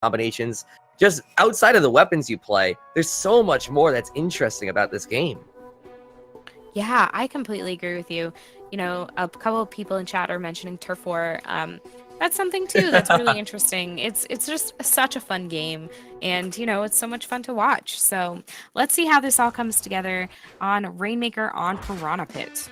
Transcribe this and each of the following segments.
combinations. Just outside of the weapons you play, there's so much more that's interesting about this game. Yeah, I completely agree with you. A couple of people in chat are mentioning Turf War. That's something too that's really interesting. It's just such a fun game, and it's so much fun to watch. So let's see how this all comes together on Rainmaker on Piranha Pit.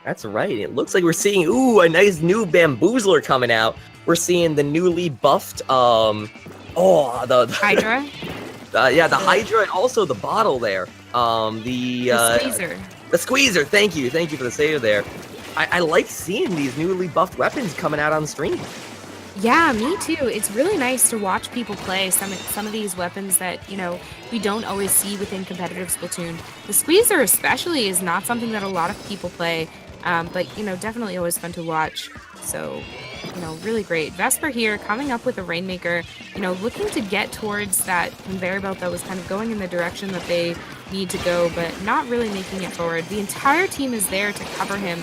That's right. It looks like we're seeing a nice new Bamboozler coming out. We're seeing the newly buffed the Hydra. the Hydra, and also the bottle there. The Squeezer. The Squeezer. Thank you for the save there. I like seeing these newly buffed weapons coming out on stream. Yeah, me too. It's really nice to watch people play some of these weapons that, we don't always see within competitive Splatoon. The Squeezer especially is not something that a lot of people play, but, definitely always fun to watch. So, really great. Vesper here coming up with a Rainmaker, looking to get towards that conveyor belt that was kind of going in the direction that they need to go, but not really making it forward. The entire team is there to cover him.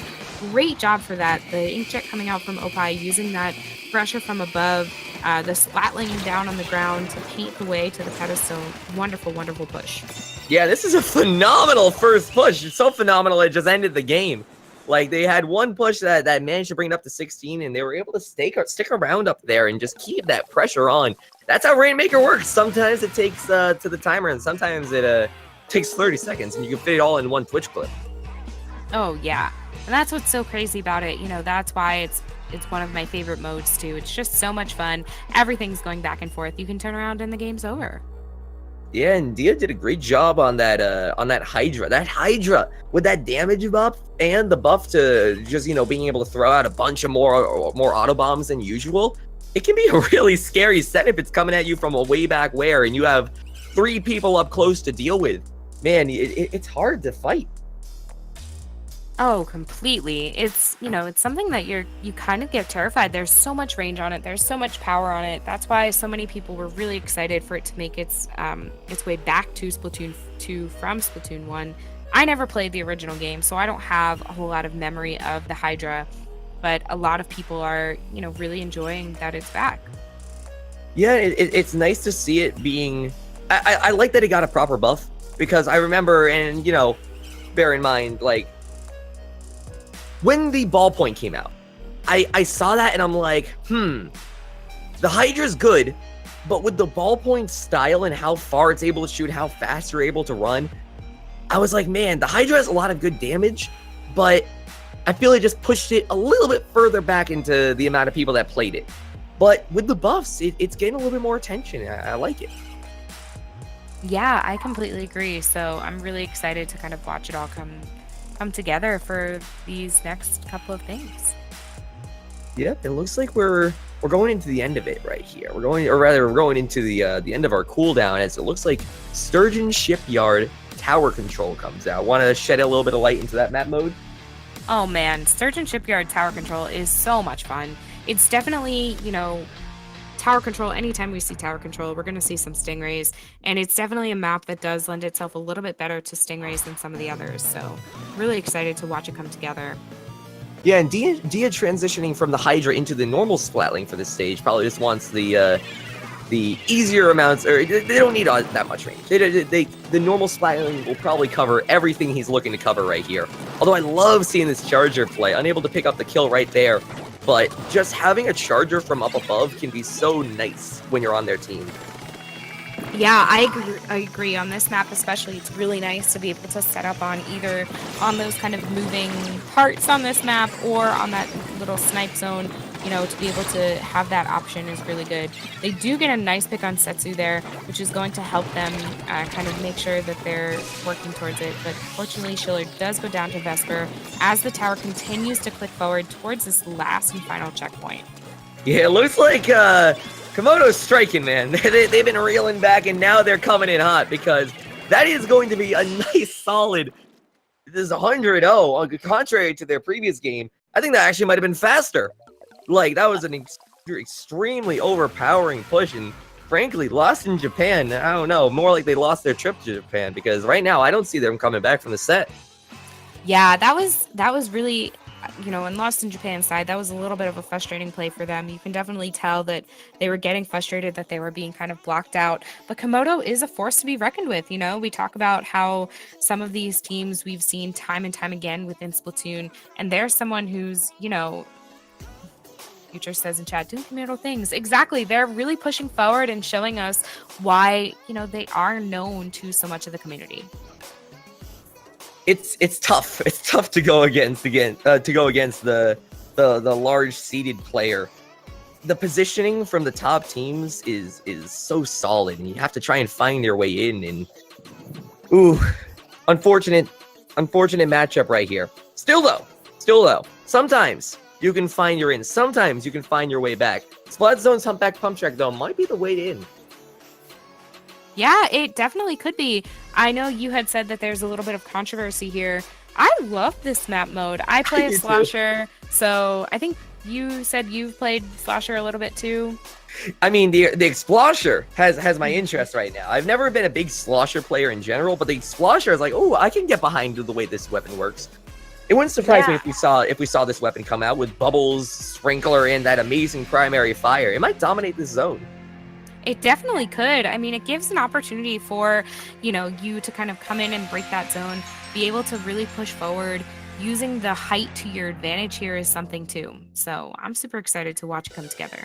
Great job for that. The inkjet coming out from Opie, using that pressure from above, the splatling down on the ground to paint the way to the pedestal. Wonderful, wonderful push. Yeah, this is a phenomenal first push. It's so phenomenal it just ended the game. Like, they had one push that managed to bring it up to 16, and they were able to stick around up there and just keep that pressure on. That's how Rainmaker works. Sometimes it takes to the timer, and sometimes it takes 30 seconds, and you can fit it all in one Twitch clip. Oh, yeah. And that's what's so crazy about it. That's why it's one of my favorite modes, too. It's just so much fun. Everything's going back and forth. You can turn around and the game's over. Yeah, and Dia did a great job on that Hydra. That Hydra with that damage buff and the buff to just, being able to throw out a bunch of more auto bombs than usual. It can be a really scary set if it's coming at you from a way back where and you have 3 people up close to deal with. Man, it's hard to fight. Oh, completely. It's, it's something that you kind of get terrified. There's so much range on it. There's so much power on it. That's why so many people were really excited for it to make its way back to Splatoon 2 from Splatoon 1. I never played the original game, so I don't have a whole lot of memory of the Hydra, but a lot of people are, really enjoying that it's back. Yeah, it's nice to see it being... I like that it got a proper buff, because I remember, and, bear in mind, like, when the ballpoint came out, I saw that and I'm like, the Hydra's good, but with the ballpoint style and how far it's able to shoot, how fast you're able to run, I was like, man, the Hydra has a lot of good damage, but I feel it just pushed it a little bit further back into the amount of people that played it. But with the buffs, it's getting a little bit more attention. I like it. Yeah, I completely agree. So I'm really excited to kind of watch it all come together for these next couple of things. Yep, it looks like we're going into the end of it right here. We're going into the end of our cooldown, as it looks like Sturgeon Shipyard Tower Control comes out. Want to shed a little bit of light into that map mode? Oh man, Sturgeon Shipyard Tower Control is so much fun. It's definitely, tower control. Anytime we see tower control, we're going to see some stingrays, and it's definitely a map that does lend itself a little bit better to stingrays than some of the others. So really excited to watch it come together. Yeah, and Dia transitioning from the Hydra into the normal Splatling for this stage probably just wants the easier amounts, or they don't need that much range. The normal Splatling will probably cover everything he's looking to cover right here. Although I love seeing this Charger play, unable to pick up the kill right there. But just having a Charger from up above can be so nice when you're on their team. Yeah, I agree. On this map especially, it's really nice to be able to set up on either on those kind of moving parts on this map or on that little snipe zone. To be able to have that option is really good. They do get a nice pick on Setsu there, which is going to help them kind of make sure that they're working towards it. But fortunately, Schiller does go down to Vesper as the tower continues to click forward towards this last and final checkpoint. Yeah, it looks like Komodo's striking, man. They've been reeling back, and now they're coming in hot, because that is going to be a nice, solid... This is 100-0, contrary to their previous game. I think that actually might have been faster. Like, that was an extremely overpowering push, and frankly, lost in Japan. I don't know, more like they lost their trip to Japan, because right now I don't see them coming back from the set. Yeah, that was really on Lost in Japan's side, that was a little bit of a frustrating play for them. You can definitely tell that they were getting frustrated, that they were being kind of blocked out. But Komodo is a force to be reckoned with. We talk about how some of these teams we've seen time and time again within Splatoon, and they're someone who's, Future says in chat, doing Komodo things. Exactly. They're really pushing forward and showing us why, they are known to so much of the community. It's tough. It's tough to go against the large seeded player. The positioning from the top teams is so solid, and you have to try and find your way in. And unfortunate matchup right here. Still though, sometimes you can find your in. Sometimes you can find your way back. Splat Zone's Humpback Pump Track though might be the way in. Yeah, it definitely could be. I know you had said that there's a little bit of controversy here. I love this map mode. I play a slasher, so I think you said you've played slasher a little bit too. I mean, the Explosher has my interest right now. I've never been a big slosher player in general, but the Explosher is like, oh, I can get behind the way this weapon works. It wouldn't surprise me if we saw this weapon come out with bubbles, sprinkler, and that amazing primary fire. It might dominate this zone. It definitely could. I mean, it gives an opportunity for, you to kind of come in and break that zone, be able to really push forward. Using the height to your advantage here is something too. So I'm super excited to watch it come together.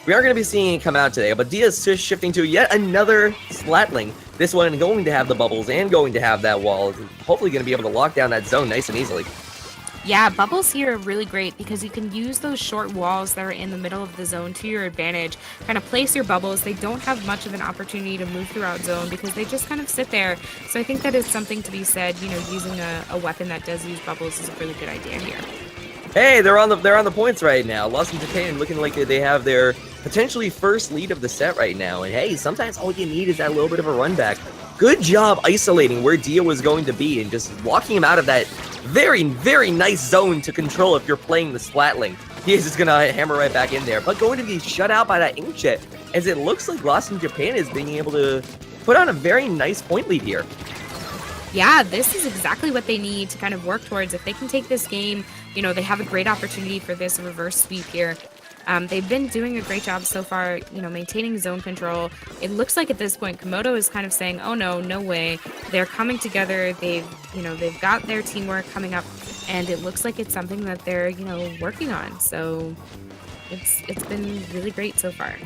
We are going to be seeing it come out today, but Dia's shifting to yet another Splatling. This one going to have the bubbles and going to have that wall. Hopefully going to be able to lock down that zone nice and easily. Yeah, bubbles here are really great because you can use those short walls that are in the middle of the zone to your advantage. Kind of place your bubbles. They don't have much of an opportunity to move throughout zone because they just kind of sit there. So I think that is something to be said. Using a weapon that does use bubbles is a really good idea here. Hey, they're on the points right now. Lost in Japan looking like they have their potentially first lead of the set right now. And hey, sometimes all you need is that little bit of a run back. Good job isolating where Dia was going to be and just walking him out of that very, very nice zone to control if you're playing the Splatling. Dia's just going to hammer right back in there, but going to be shut out by that Inkjet, as it looks like Lost in Japan is being able to put on a very nice point lead here. Yeah, this is exactly what they need to kind of work towards. If they can take this game, they have a great opportunity for this reverse sweep here. They've been doing a great job so far, maintaining zone control. It looks like at this point, Komodo is kind of saying, oh no way. They're coming together. They've got their teamwork coming up, and it looks like it's something that they're, working on. So it's been really great so far.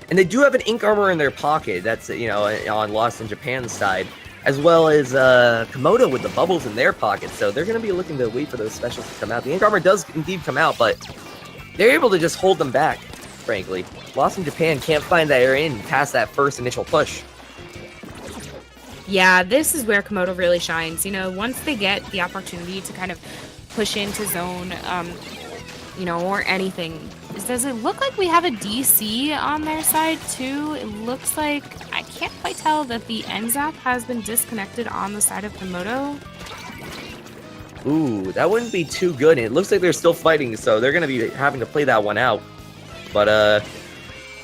And they do have an ink armor in their pocket. That's, on Lost in Japan's side, as well as Komodo with the bubbles in their pocket. So they're going to be looking to wait for those specials to come out. The ink armor does indeed come out, but they're able to just hold them back, frankly. Lost in Japan can't find that air in past that first initial push. Yeah, this is where Komodo really shines. Once they get the opportunity to kind of push into zone, or anything. Does it look like we have a DC on their side too? It looks like, I can't quite tell that the NZAP has been disconnected on the side of Komodo. Ooh, that wouldn't be too good. It looks like they're still fighting, so they're going to be having to play that one out. But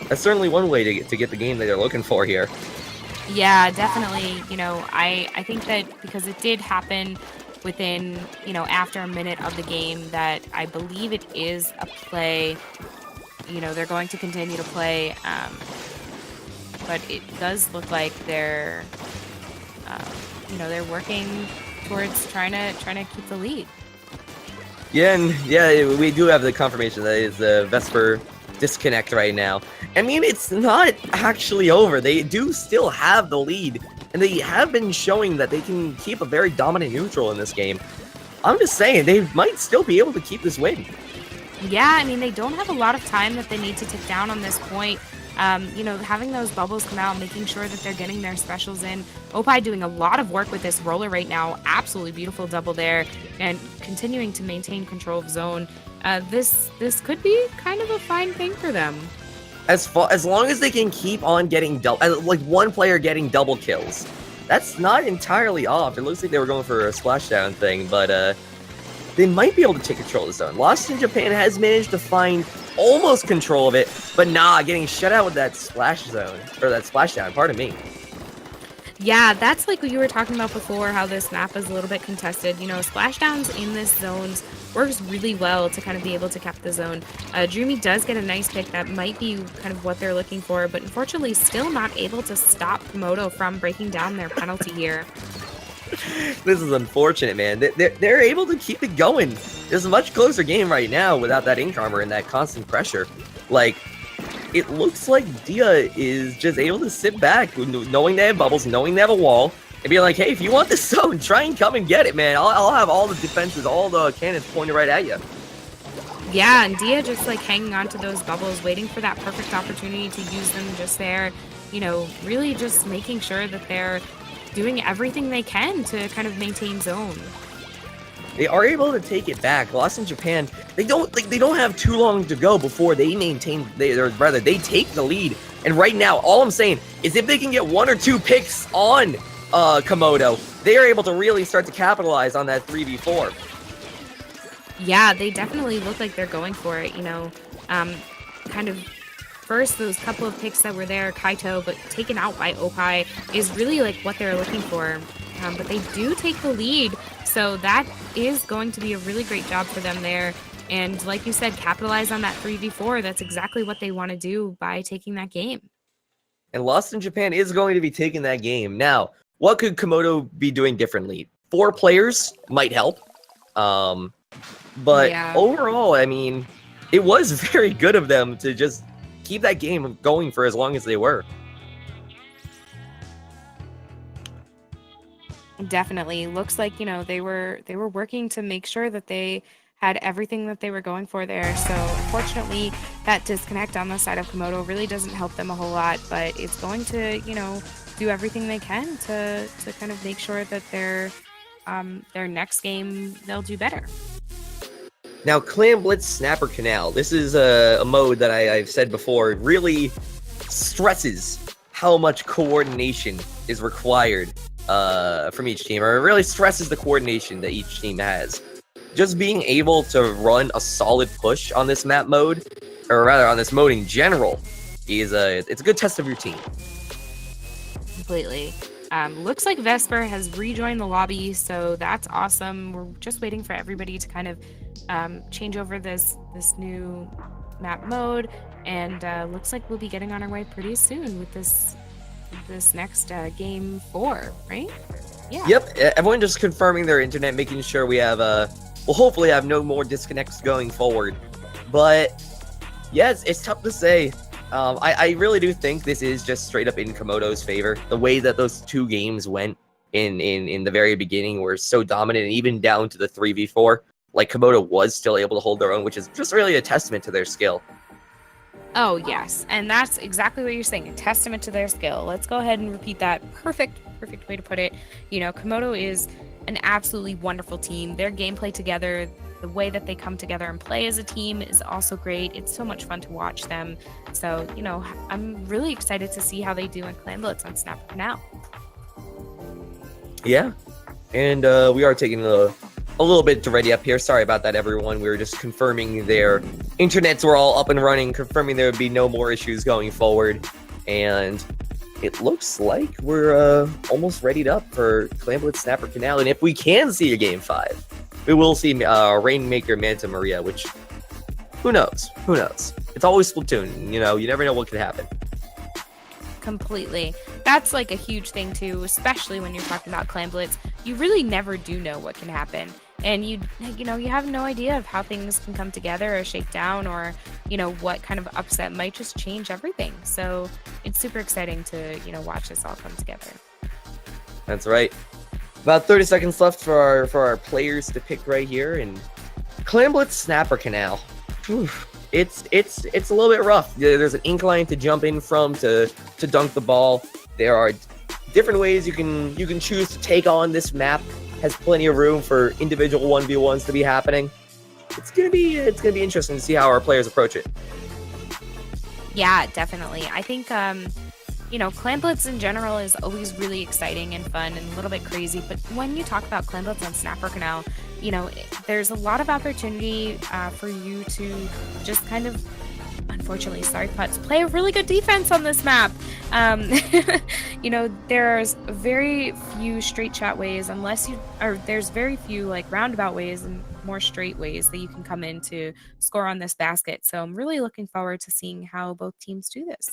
that's certainly one way to get the game that they're looking for here. Yeah, definitely. I think that because it did happen within, after a minute of the game, that I believe it is a play. They're going to continue to play, but it does look like they're, they're working towards trying to keep the lead. Yeah, and yeah, we do have the confirmation that it's the Vesper disconnect right now. I mean, it's not actually over. They do still have the lead, and they have been showing that they can keep a very dominant neutral in this game. I'm just saying, they might still be able to keep this win. Yeah, I mean, they don't have a lot of time that they need to take down on this point. Having those bubbles come out, making sure that they're getting their specials in. Opie doing a lot of work with this roller right now. Absolutely beautiful double there, and continuing to maintain control of zone. This could be kind of a fine thing for them. As long as they can keep on getting like one player getting double kills, that's not entirely off. It looks like they were going for a splashdown thing, but they might be able to take control of the zone. Lost in Japan has managed to find almost control of it, but getting shut out with that splash zone, or that splashdown, pardon me. Yeah, that's like what you were talking about before, how this map is a little bit contested. You know, splashdowns in this zones works really well to kind of be able to cap the zone. Dreamy does get a nice pick that might be kind of what they're looking for, but unfortunately still not able to stop Komodo from breaking down their penalty here. This is unfortunate, man. They're able to keep it going. It's a much closer game right now without that ink armor and that constant pressure. Like, it looks like Dia is just able to sit back, knowing they have bubbles, knowing they have a wall, and be like, hey, if you want this zone, try and come and get it, man. I'll have all the defenses, all the cannons pointed right at you. Yeah, and Dia just like hanging on to those bubbles, waiting for that perfect opportunity to use them just there. You know, really just making sure that they're doing everything they can to kind of maintain zone. They are able to take it back. Lost in Japan, they don't have too long to go before they they take the lead. And right now, all I'm saying is if they can get 1 or 2 picks on Komodo, they are able to really start to capitalize on that 3v4. Yeah, they definitely look like they're going for it, you know. Kind of first, those couple of picks that were there, Kaito, but taken out by Opai, is really like what they're looking for. But they do take the lead, so that is going to be a really great job for them there. And like you said, capitalize on that 3v4. That's exactly what they want to do by taking that game. And Lost in Japan is going to be taking that game. Now, what could Komodo be doing differently? 4 players might help. But Yeah. overall, I mean, it was very good of them to just keep that game going for as long as they were. Definitely. Looks like, you know, they were working to make sure that they had everything that they were going for there. So unfortunately, that disconnect on the side of Komodo really doesn't help them a whole lot, but it's going to, you know, do everything they can to kind of make sure that their next game they'll do better. Now, Clan Blitz Snapper Canal. This is a mode that I've said before really stresses how much coordination is required from each team, or it really stresses the coordination that each team has. Just being able to run a solid push on this map mode, or rather on this mode in general, it's a good test of your team. Completely. Looks like Vesper has rejoined the lobby, so that's awesome. We're just waiting for everybody to kind of change over this new map mode, and looks like we'll be getting on our way pretty soon with this next game 4, right? Yeah. Yep, everyone just confirming their internet, making sure we have we'll hopefully have no more disconnects going forward. But yes, it's tough to say. I really do think this is just straight up in Komodo's favor. The way that those 2 games went in the very beginning were so dominant, and even down to the 3v4, like Komodo was still able to hold their own, which is just really a testament to their skill. Oh, yes. And that's exactly what you're saying, a testament to their skill. Let's go ahead and repeat that. Perfect way to put it. You know, Komodo is an absolutely wonderful team. Their gameplay together, the way that they come together and play as a team is also great. It's so much fun to watch them. So, you know, I'm really excited to see how they do in Clan Blitz on Snapper now. Yeah, and we are taking a little bit to ready up here. Sorry about that, everyone. We were just confirming their internets were all up and running, confirming there would be no more issues going forward. And it looks like we're almost readied up for Clan Blitz Snapper Canal. And if we can see a Game 5, we will see Rainmaker Manta Maria, which, who knows? Who knows? It's always Splatoon. You know, you never know what could happen. Completely. That's like a huge thing too, especially when you're talking about Clan Blitz. You really never do know what can happen. And you have no idea of how things can come together or shake down, or, you know, what kind of upset might just change everything. So it's super exciting to, you know, watch this all come together. That's right. About 30 seconds left for our players to pick right here, and Clan Blitz Snapper Canal. Oof. It's a little bit rough. There's an incline to jump in from to dunk the ball. There are different ways you can choose to take on this map. Has plenty of room for individual 1v1s to be happening. It's gonna be interesting to see how our players approach it. Yeah, definitely. I think you know, Clan Blitz in general is always really exciting and fun and a little bit crazy. But when you talk about Clan Blitz on Snapper Canal, you know, there's a lot of opportunity for you to just kind of, unfortunately, sorry putts, play a really good defense on this map. There's very few straight shot ways there's very few like roundabout ways and more straight ways that you can come in to score on this basket. So I'm really looking forward to seeing how both teams do this.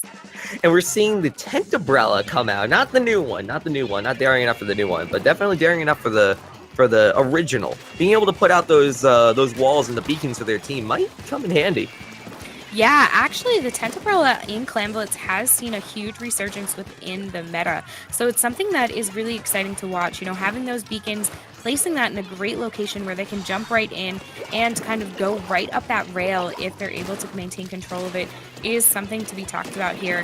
And we're seeing the tent umbrella come out, not the new one, not daring enough for the new one, but definitely daring enough for the original. Being able to put out those walls and the beacons for their team might come in handy. Yeah, actually, the tent umbrella in Clan Blitz has seen a huge resurgence within the meta. So it's something that is really exciting to watch. Having those beacons, placing that in a great location where they can jump right in and kind of go right up that rail if they're able to maintain control of it is something to be talked about here.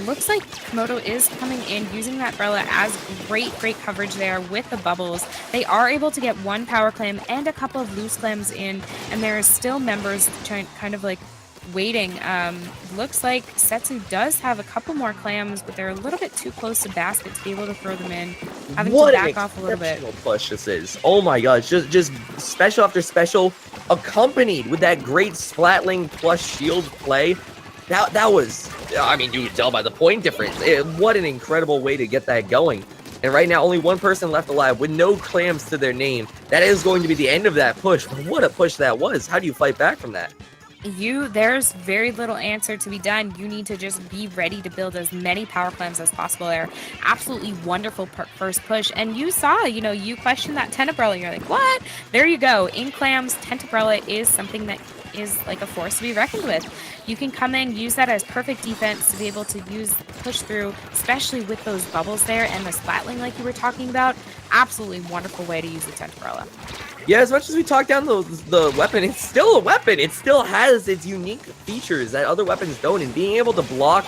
Looks like Komodo is coming in using that umbrella as great coverage there with the bubbles. They are able to get one power clam and a couple of loose clams in, and there are still members trying kind of like waiting. Looks like Setsu does have a couple more clams, but they're a little bit too close to basket to be able to throw them in. Having to back off a little bit. What an push this is. Oh my gosh, just special after special, accompanied with that great Splatling plus shield play. That was, I mean, you could tell by the point difference. What an incredible way to get that going. And right now, only one person left alive with no clams to their name. That is going to be the end of that push. But what a push that was. How do you fight back from that? There's very little answer to be done. You need to just be ready to build as many power clams as possible there. Absolutely wonderful first push. And you saw, you questioned that tent umbrella. You're like, what? There you go. In clams, tent umbrella is something that is like a force to be reckoned with. You can come in, use that as perfect defense to be able to push through, especially with those bubbles there and the splatling like you were talking about. Absolutely wonderful way to use the tent umbrella. Yeah, as much as we talk down the weapon, it's still a weapon. It still has its unique features that other weapons don't, and being able to block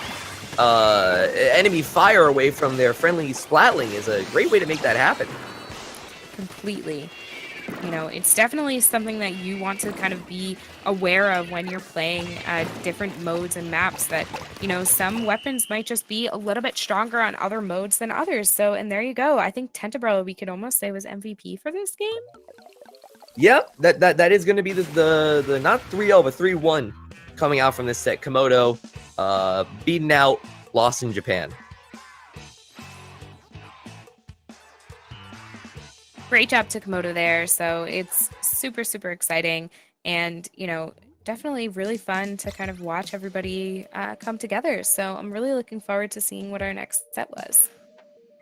enemy fire away from their friendly splatling is a great way to make that happen. Completely. It's definitely something that you want to kind of be aware of when you're playing different modes and maps that, some weapons might just be a little bit stronger on other modes than others. So, and there you go. I think tent umbrella, we could almost say, was MVP for this game. Yep, that is going to be the not 3-0, but 3-1 coming out from this set. Komodo beaten out, lost in Japan. Great job to Komodo there. So it's super exciting, and definitely really fun to kind of watch everybody come together. So I'm really looking forward to seeing what our next set was.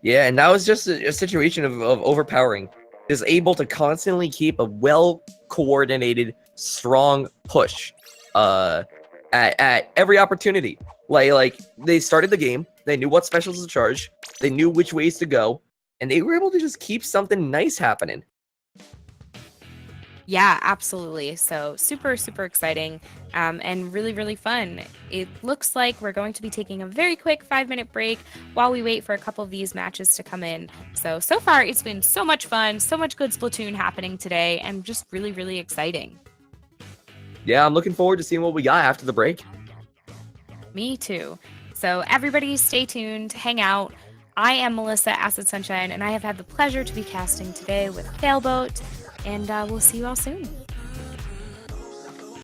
Yeah, and that was just a situation of overpowering. Is able to constantly keep a well-coordinated, strong push at every opportunity. Like they started the game, they knew what specials to charge, they knew which ways to go, and they were able to just keep something nice happening. Yeah, absolutely. So super exciting and really fun. It looks like we're going to be taking a very quick 5-minute break while we wait for a couple of these matches to come in. So far it's been so much fun, so much good Splatoon happening today, and just really exciting. Yeah, I'm looking forward to seeing what we got after the break. Me too. So everybody stay tuned, hang out. I am Melissa Acid Sunshine, and I have had the pleasure to be casting today with Failboat. And we'll see you all soon.